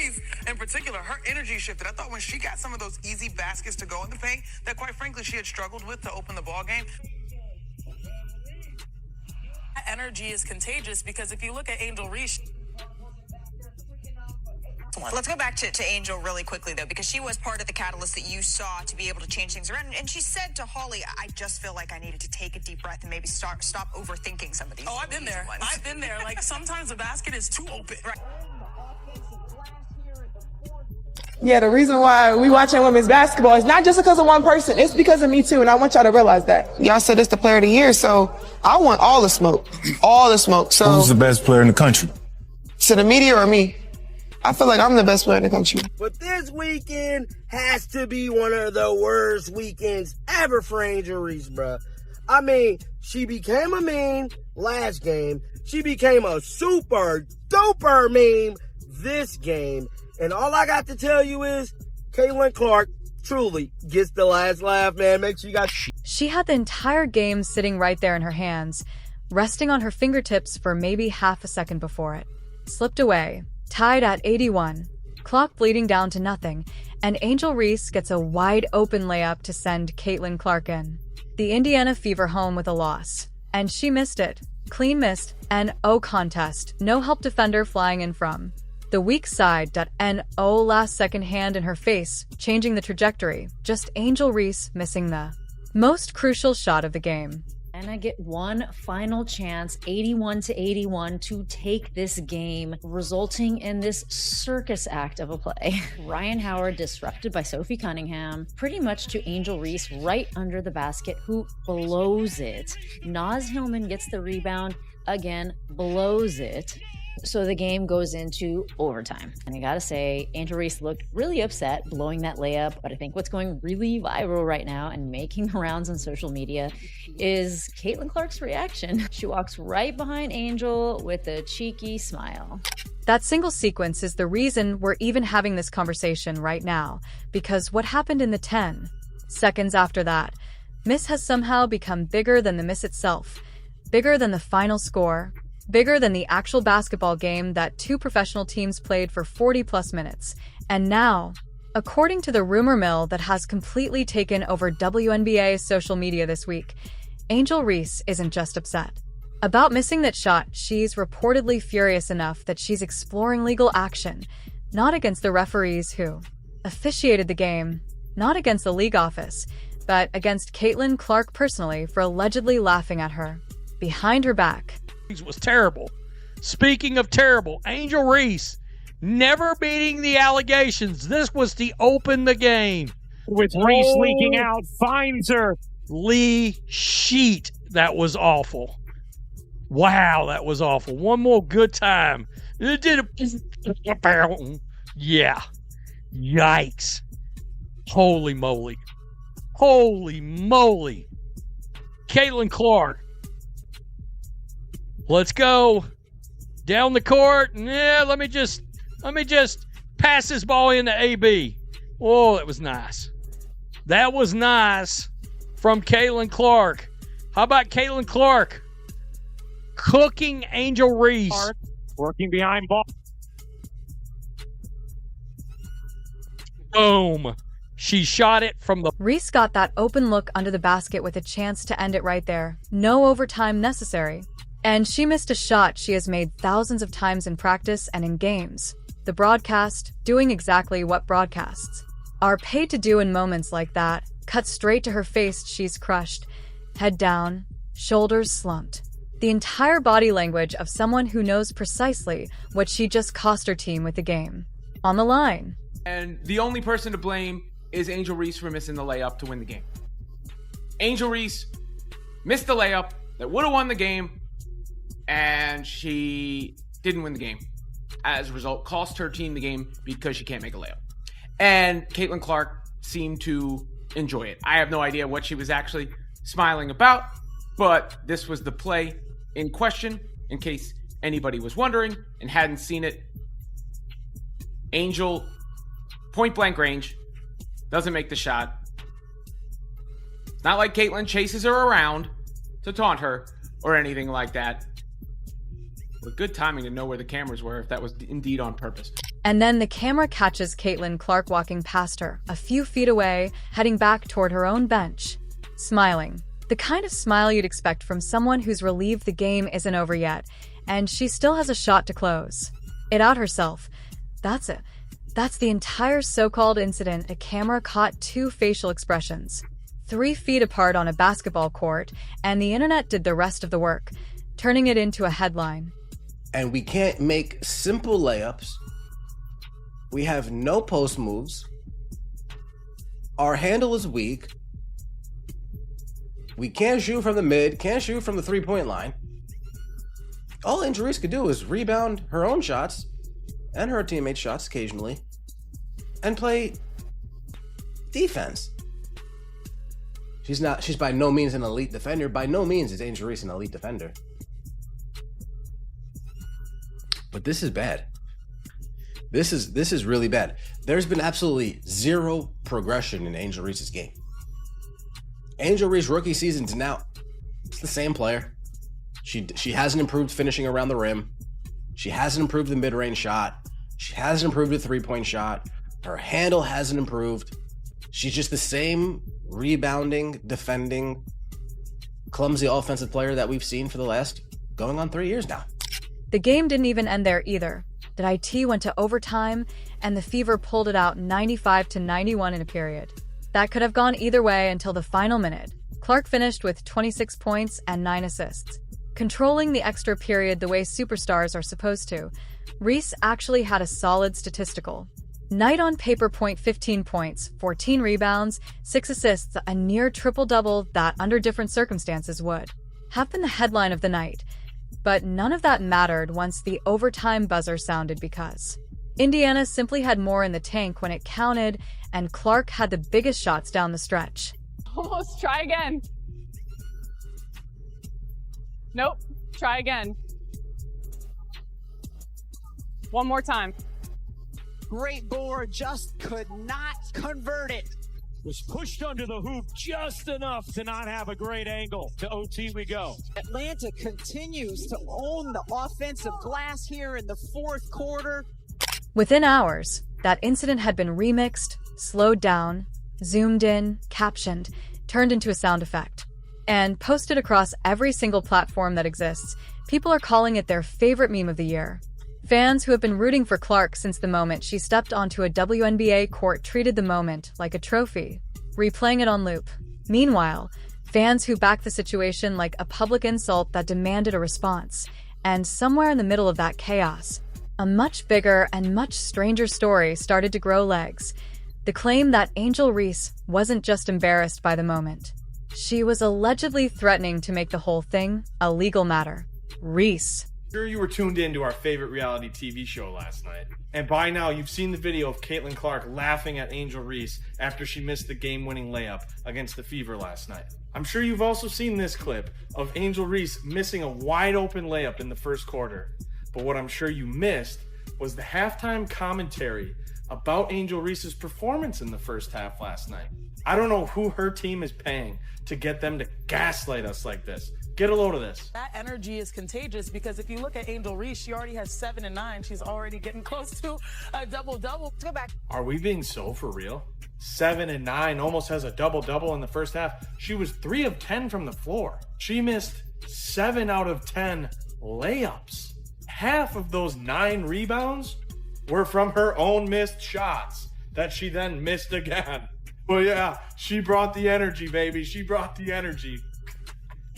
Reese, in particular, her energy shifted. I thought when she got some of those easy baskets to go in the paint, that quite frankly she had struggled with to open the ball game. That energy is contagious because if you look at Angel Reese, let's go back to Angel really quickly, though, because she was part of the catalyst that you saw to be able to change things around. And she said to Holly, I just feel like I needed to take a deep breath and maybe stop overthinking some of these. oh, I've been there. Ones. I've been there. Like, sometimes the basket is too open. Right. Yeah, the reason why we watching women's basketball is not just because of one person. It's because of me, too, and I want y'all to realize that. Y'all said it's the player of the year, so I want all the smoke. All the smoke. So who's the best player in the country? To the media or me? I feel like I'm the best player in the country. But this weekend has to be one of the worst weekends ever for Angel Reese, bruh. I mean, she became a meme last game. She became a super duper meme this game. And all I got to tell you is, Caitlin Clark truly gets the last laugh, man. Make sure you guys... She had the entire game sitting right there in her hands, resting on her fingertips for maybe half a second before it slipped away. Tied at 81, clock bleeding down to nothing, and Angel Reese gets a wide-open layup to send Caitlin Clark in. The Indiana Fever home with a loss, and she missed it. Clean missed, and contest, no help defender flying in from the weak side. Last second hand in her face, changing the trajectory. Just Angel Reese missing the most crucial shot of the game. And I get one final chance, 81-81, to take this game, resulting in this circus act of a play. Ryan Howard disrupted by Sophie Cunningham, pretty much to Angel Reese right under the basket, who blows it. Naz Hillman gets the rebound, again, blows it. So the game goes into overtime. And I gotta say, Angel Reese looked really upset blowing that layup, but I think what's going really viral right now and making the rounds on social media is Caitlin Clark's reaction. She walks right behind Angel with a cheeky smile. That single sequence is the reason we're even having this conversation right now, because what happened in the 10 seconds after that, miss has somehow become bigger than the miss itself, bigger than the final score, bigger than the actual basketball game that two professional teams played for 40-plus minutes. And now, according to the rumor mill that has completely taken over WNBA social media this week, Angel Reese isn't just upset about missing that shot. She's reportedly furious enough that she's exploring legal action, not against the referees who officiated the game, not against the league office, but against Caitlin Clark personally for allegedly laughing at her behind her back. Was terrible. Speaking of terrible, Angel Reese never beating the allegations. This was to open the game. With Reese leaking out, finds her. Lee Sheet. That was awful. Wow, that was awful. One more good time. It did a... Yeah. Yikes. Holy moly. Holy moly. Caitlin Clark. Let's go down the court. Yeah, let me just pass this ball into AB. Oh, that was nice. That was nice from Caitlin Clark. How about Caitlin Clark cooking Angel Reese? Working behind ball. Boom. She shot it from the... Reese got that open look under the basket with a chance to end it right there. No overtime necessary. And she missed a shot she has made thousands of times in practice and in games. The broadcast, doing exactly what broadcasts are paid to do in moments like that, cut straight to her face. She's crushed, head down, shoulders slumped. The entire body language of someone who knows precisely what she just cost her team with the game on the line. And the only person to blame is Angel Reese for missing the layup to win the game. Angel Reese missed the layup that would have won the game, and she didn't win the game. As a result, cost her team the game because she can't make a layup. And Caitlin Clark seemed to enjoy it. I have no idea what she was actually smiling about, but this was the play in question, in case anybody was wondering and hadn't seen it. Angel, point blank range, doesn't make the shot. It's not like Caitlin chases her around to taunt her or anything like that. With good timing to know where the cameras were, if that was indeed on purpose. And then the camera catches Caitlin Clark walking past her, a few feet away, heading back toward her own bench, smiling. The kind of smile you'd expect from someone who's relieved the game isn't over yet, and she still has a shot to close. It out herself. That's it. That's the entire so-called incident. A camera caught two facial expressions, 3 feet apart on a basketball court, and the internet did the rest of the work, turning it into a headline. And we can't make simple layups. We have no post moves. Our handle is weak. We can't shoot from the mid, can't shoot from the three-point line. All Angel Reese could do is rebound her own shots and her teammates' shots occasionally and play defense. She's by no means an elite defender. By no means is Angel Reese an elite defender. But this is bad. This is really bad. There's been absolutely zero progression in Angel Reese's game. Angel Reese rookie season to now, it's the same player. She hasn't improved finishing around the rim. She hasn't improved the mid-range shot. She hasn't improved the three-point shot. Her handle hasn't improved. She's just the same rebounding, defending, clumsy offensive player that we've seen for the last going on 3 years now. The game didn't even end there either. The IT went to overtime, and the Fever pulled it out 95-91 in a period. That could have gone either way until the final minute. Clark finished with 26 points and 9 assists. Controlling the extra period the way superstars are supposed to, Reese actually had a solid statistical night on paper. 15 points, 14 rebounds, 6 assists, a near triple-double that under different circumstances would have been the headline of the night. But none of that mattered once the overtime buzzer sounded because Indiana simply had more in the tank when it counted, and Clark had the biggest shots down the stretch. Almost. Try again. Nope. Try again. One more time. Great board, just could not convert it. Was pushed under the hoop just enough to not have a great angle. To OT we go. Atlanta continues to own the offensive glass here in the fourth quarter. Within hours, that incident had been remixed, slowed down, zoomed in, captioned, turned into a sound effect, and posted across every single platform that exists. People are calling it their favorite meme of the year. Fans who have been rooting for Clark since the moment she stepped onto a WNBA court treated the moment like a trophy, replaying it on loop. Meanwhile, fans who backed the situation like a public insult that demanded a response. And somewhere in the middle of that chaos, a much bigger and much stranger story started to grow legs. The claim that Angel Reese wasn't just embarrassed by the moment. She was allegedly threatening to make the whole thing a legal matter. Reese. Sure, you were tuned in to our favorite reality TV show last night. And by now, you've seen the video of Caitlin Clark laughing at Angel Reese after she missed the game-winning layup against the Fever last night. I'm sure you've also seen this clip of Angel Reese missing a wide-open layup in the first quarter. But what I'm sure you missed was the halftime commentary about Angel Reese's performance in the first half last night. I don't know who her team is paying to get them to gaslight us like this. Get a load of this. That energy is contagious because if you look at Angel Reese, she already has 7 and 9. She's already getting close to a double-double. Let's go back. Are we being so for real? 7 and 9, almost has a double-double in the first half. She was 3 of 10 from the floor. She missed 7 out of 10 layups. Half of those 9 rebounds were from her own missed shots that she then missed again. Well, yeah, she brought the energy, baby. She brought the energy.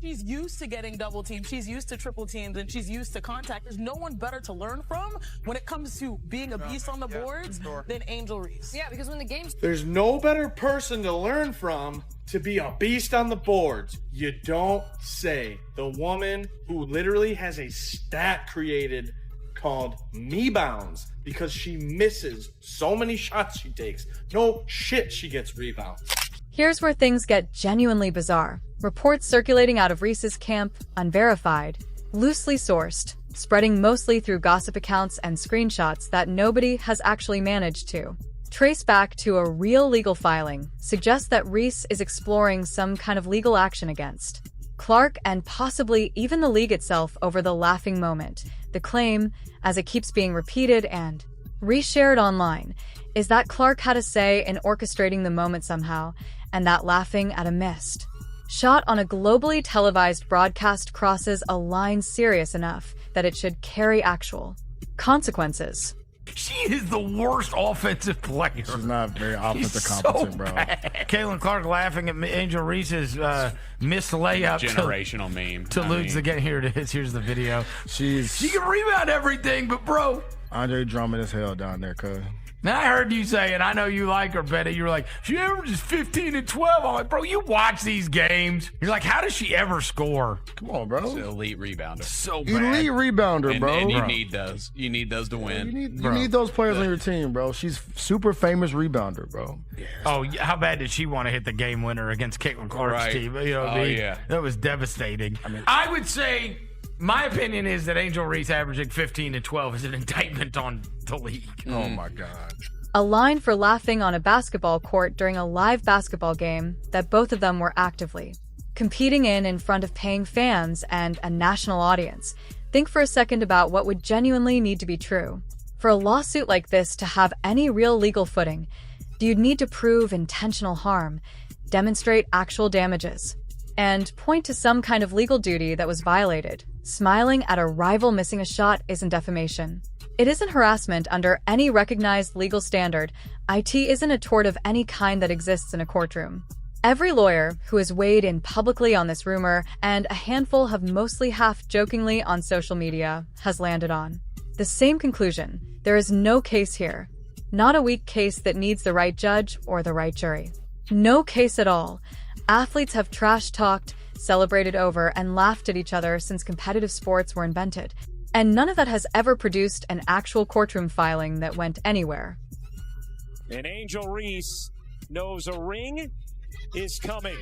She's used to getting double teamed. She's used to triple teams, and she's used to contact. There's no one better to learn from when it comes to being a beast on the boards than Angel Reese. Yeah, because when the game's... There's no better person to learn from to be a beast on the boards. You don't say. The woman who literally has a stat created called me bounds because she misses so many shots she takes. No shit, she gets rebounds. Here's where things get genuinely bizarre. Reports circulating out of Reese's camp, unverified, loosely sourced, spreading mostly through gossip accounts and screenshots that nobody has actually managed to trace back to a real legal filing, suggest that Reese is exploring some kind of legal action against Clark and possibly even the league itself over the laughing moment. The claim, as it keeps being repeated and Reshared online is that Clark had a say in orchestrating the moment somehow, and that laughing at a missed shot on a globally televised broadcast crosses a line serious enough that it should carry actual consequences. She is the worst offensive player. She's not very offensive competent, bro. Caitlin Clark laughing at Angel Reese's missed layup. Generational meme. To lose the game. Here it is. Here's the video. She can rebound everything, but bro. Andre Drummond is hell down there, cuz. Now, I heard you say, and I know you like her, Betty. You were like, she averages 15 and 12. I'm like, bro, you watch these games. You're like, how does she ever score? Come on, bro. She's an elite rebounder. So bad. Elite rebounder, bro. And you need those. You need those to win. You need those players on your team, bro. She's super famous rebounder, bro. Oh, how bad did she want to hit the game winner against Caitlin Clark's team? You know what I mean? Yeah. That was devastating. I would say, my opinion is that Angel Reese averaging 15 and 12 is an indictment on the league. Oh, my God. A line for laughing on a basketball court during a live basketball game that both of them were actively competing in front of paying fans and a national audience. Think for a second about what would genuinely need to be true. For a lawsuit like this to have any real legal footing, you'd need to prove intentional harm, demonstrate actual damages, and point to some kind of legal duty that was violated. Smiling at a rival missing a shot isn't defamation. It isn't harassment under any recognized legal standard. It isn't a tort of any kind that exists in a courtroom. Every lawyer who has weighed in publicly on this rumor, and a handful have mostly half-jokingly on social media, has landed on the same conclusion. There is no case here. Not a weak case that needs the right judge or the right jury. No case at all. Athletes have trash-talked, celebrated over, and laughed at each other since competitive sports were invented. And none of that has ever produced an actual courtroom filing that went anywhere. And Angel Reese knows a ring is coming.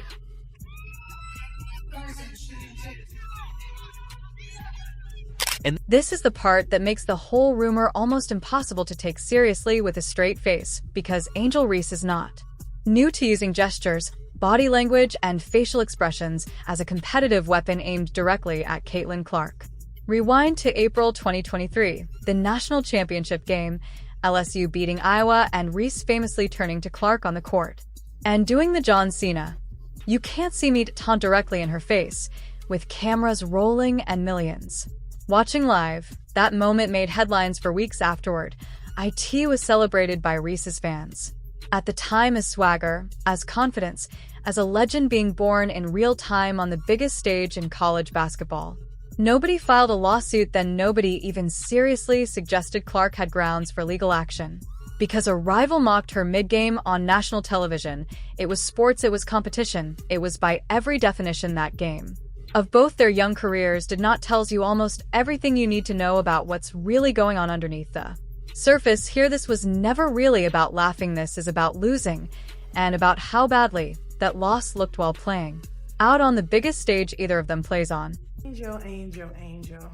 And this is the part that makes the whole rumor almost impossible to take seriously with a straight face, because Angel Reese is not new to using gestures, body language, and facial expressions as a competitive weapon aimed directly at Caitlin Clark. Rewind to April 2023, the national championship game, LSU beating Iowa and Reese famously turning to Clark on the court and doing the John Cena. You can't see me taunt directly in her face, with cameras rolling and millions watching live. That moment made headlines for weeks afterward. IT was celebrated by Reese's fans. At the time as swagger, as confidence, as a legend being born in real time on the biggest stage in college basketball. Nobody filed a lawsuit then. Nobody even seriously suggested Clark had grounds for legal action. Because a rival mocked her mid-game on national television. It was sports, it was competition, it was by every definition that game of both their young careers did not tells you almost everything you need to know about what's really going on underneath the surface here. This was never really about laughing. This is about losing, and about how badly that loss looked while playing out on the biggest stage either of them plays on. Angel, Angel, Angel.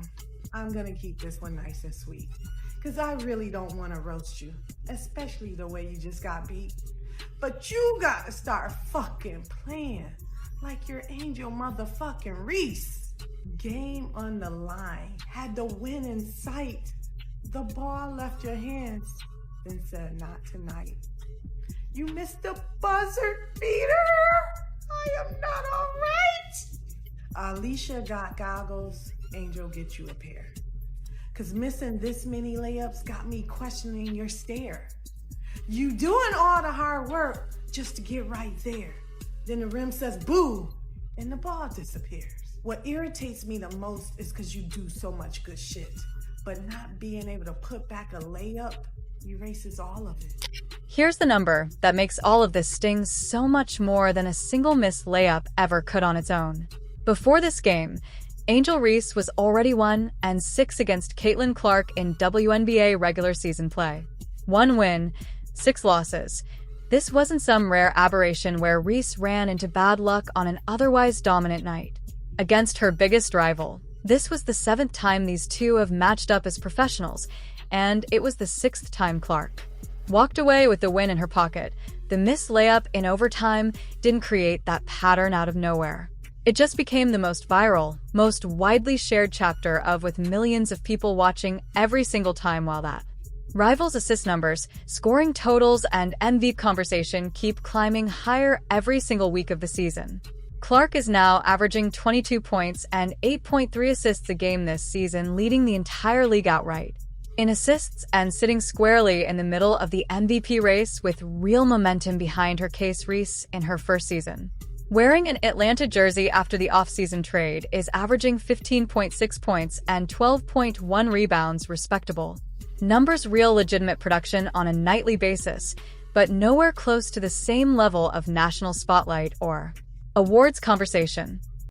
I'm gonna keep this one nice and sweet, because I really don't want to roast you, especially the way you just got beat. But you gotta start fucking playing like your Angel motherfucking Reese. Game on the line, had the win in sight. The ball left your hands, then said, not tonight. You missed the buzzer beater. I am not all right. Alicia got goggles, Angel get you a pair. Cause missing this many layups got me questioning your stare. You doing all the hard work just to get right there. Then the rim says boo, and the ball disappears. What irritates me the most is cause you do so much good shit, but not being able to put back a layup erases all of it. Here's the number that makes all of this sting so much more than a single missed layup ever could on its own. Before this game, Angel Reese was already 1-6 against Caitlin Clark in WNBA regular season play. 1 win, 6 losses. This wasn't some rare aberration where Reese ran into bad luck on an otherwise dominant night against her biggest rival. This was the 7th time these two have matched up as professionals, and it was the 6th time Clark walked away with the win in her pocket. The missed layup in overtime didn't create that pattern out of nowhere. It just became the most viral, most widely shared chapter of with millions of people watching every single time while that Rivals' assist numbers, scoring totals, and MVP conversation keep climbing higher every single week of the season. Clark is now averaging 22 points and 8.3 assists a game this season, leading the entire league outright in assists and sitting squarely in the middle of the MVP race with real momentum behind her Case Reese in her first season. Wearing an Atlanta jersey after the offseason trade is averaging 15.6 points and 12.1 rebounds, respectable. Numbers real legitimate production on a nightly basis, but nowhere close to the same level of national spotlight or awards conversation.